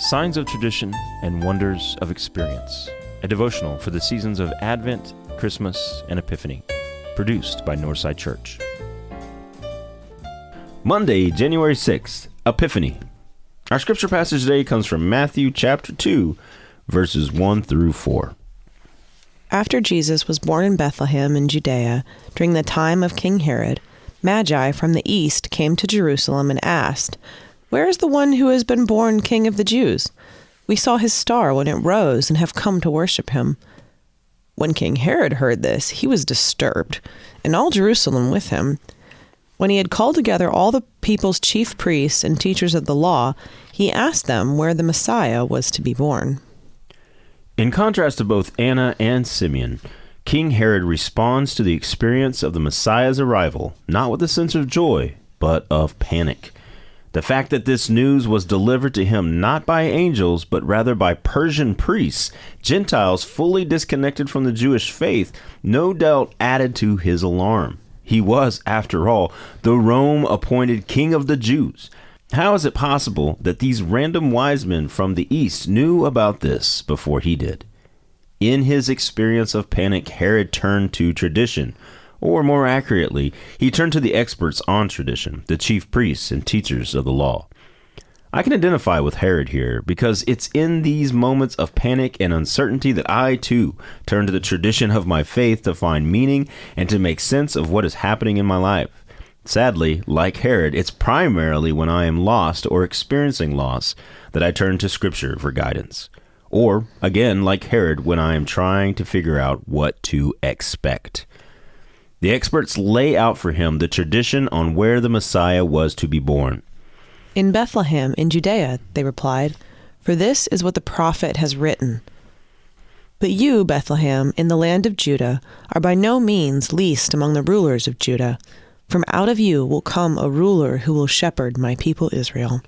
Signs of Tradition and Wonders of Experience, a devotional for the seasons of Advent, Christmas, and Epiphany, produced by Northside Church. Monday, January 6th, Epiphany. Our scripture passage today comes from Matthew chapter 2, verses 1 through 4. After Jesus was born in Bethlehem in Judea, during the time of King Herod, Magi from the east came to Jerusalem and asked, "Where is the one who has been born King of the Jews? We saw his star when it rose and have come to worship him." When King Herod heard this, he was disturbed, and all Jerusalem with him. When he had called together all the people's chief priests and teachers of the law, he asked them where the Messiah was to be born. In contrast to both Anna and Simeon, King Herod responds to the experience of the Messiah's arrival, not with a sense of joy, but of panic. The fact that this news was delivered to him not by angels, but rather by Persian priests, Gentiles fully disconnected from the Jewish faith, no doubt added to his alarm. He was, after all, the Rome-appointed King of the Jews. How is it possible that these random wise men from the East knew about this before he did? In his experience of panic, Herod turned to tradition. Or more accurately, he turned to the experts on tradition, the chief priests and teachers of the law. I can identify with Herod here because it's in these moments of panic and uncertainty that I, too, turn to the tradition of my faith to find meaning and to make sense of what is happening in my life. Sadly, like Herod, it's primarily when I am lost or experiencing loss that I turn to Scripture for guidance. Or, again, like Herod, when I am trying to figure out what to expect. The experts lay out for him the tradition on where the Messiah was to be born. "In Bethlehem, in Judea," they replied, "for this is what the prophet has written. But you, Bethlehem, in the land of Judah, are by no means least among the rulers of Judah. From out of you will come a ruler who will shepherd my people Israel."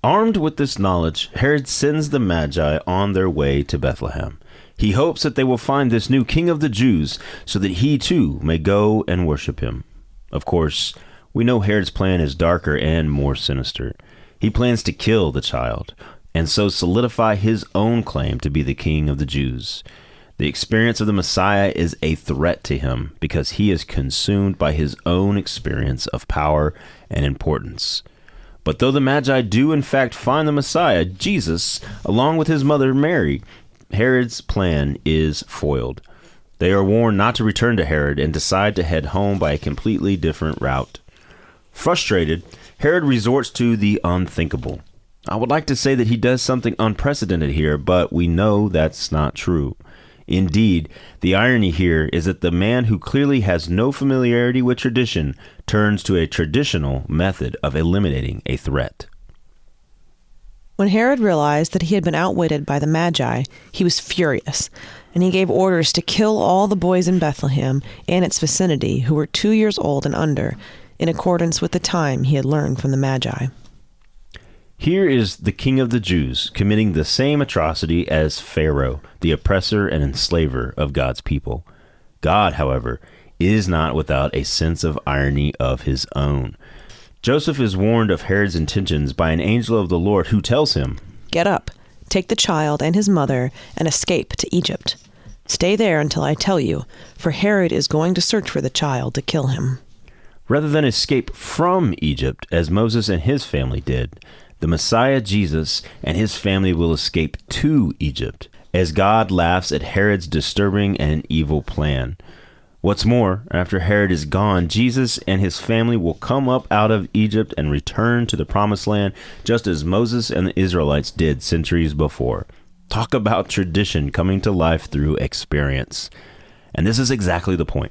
Armed with this knowledge, Herod sends the Magi on their way to Bethlehem. He hopes that they will find this new King of the Jews so that he too may go and worship him. Of course, we know Herod's plan is darker and more sinister. He plans to kill the child and so solidify his own claim to be the King of the Jews. The experience of the Messiah is a threat to him because he is consumed by his own experience of power and importance. But though the Magi do in fact find the Messiah, Jesus, along with his mother Mary, Herod's plan is foiled. They are warned not to return to Herod and decide to head home by a completely different route. Frustrated, Herod resorts to the unthinkable. I would like to say that he does something unprecedented here, but we know that's not true. Indeed, the irony here is that the man who clearly has no familiarity with tradition turns to a traditional method of eliminating a threat. When Herod realized that he had been outwitted by the Magi, he was furious, and he gave orders to kill all the boys in Bethlehem and its vicinity who were 2 years old and under, in accordance with the time he had learned from the Magi. Here is the King of the Jews committing the same atrocity as Pharaoh, the oppressor and enslaver of God's people. God, however, is not without a sense of irony of his own. Joseph is warned of Herod's intentions by an angel of the Lord who tells him, "Get up, take the child and his mother, and escape to Egypt. Stay there until I tell you, for Herod is going to search for the child to kill him." Rather than escape from Egypt, as Moses and his family did, the Messiah Jesus and his family will escape to Egypt, as God laughs at Herod's disturbing and evil plan. What's more, after Herod is gone, Jesus and his family will come up out of Egypt and return to the promised land, just as Moses and the Israelites did centuries before. Talk about tradition coming to life through experience. And this is exactly the point,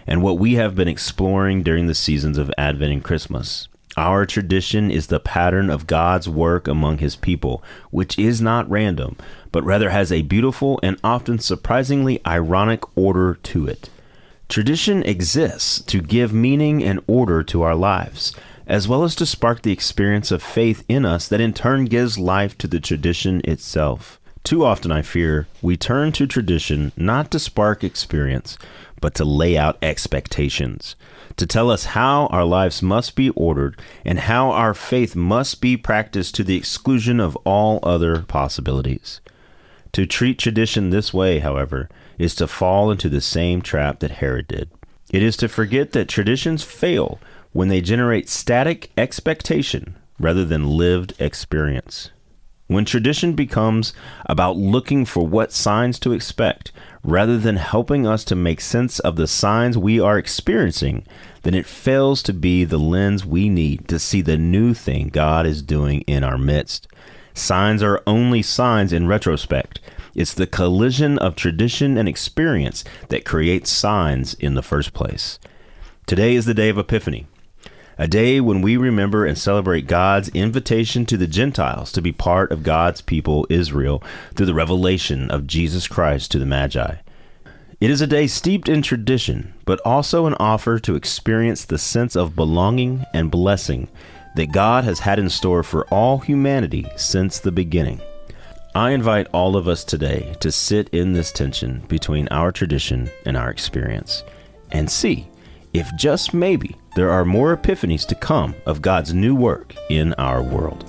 and what we have been exploring during the seasons of Advent and Christmas. Our tradition is the pattern of God's work among his people, which is not random, but rather has a beautiful and often surprisingly ironic order to it. Tradition exists to give meaning and order to our lives, as well as to spark the experience of faith in us that in turn gives life to the tradition itself. Too often, I fear, we turn to tradition not to spark experience, but to lay out expectations, to tell us how our lives must be ordered and how our faith must be practiced to the exclusion of all other possibilities. To treat tradition this way, however, is to fall into the same trap that Herod did. It is to forget that traditions fail when they generate static expectation rather than lived experience. When tradition becomes about looking for what signs to expect rather than helping us to make sense of the signs we are experiencing, then it fails to be the lens we need to see the new thing God is doing in our midst. Signs are only signs in retrospect. It's the collision of tradition and experience that creates signs in the first place. Today is the day of Epiphany, a day when we remember and celebrate God's invitation to the Gentiles to be part of God's people, Israel, through the revelation of Jesus Christ to the Magi. It is a day steeped in tradition, but also an offer to experience the sense of belonging and blessing that God has had in store for all humanity since the beginning. I invite all of us today to sit in this tension between our tradition and our experience and see if just maybe there are more epiphanies to come of God's new work in our world.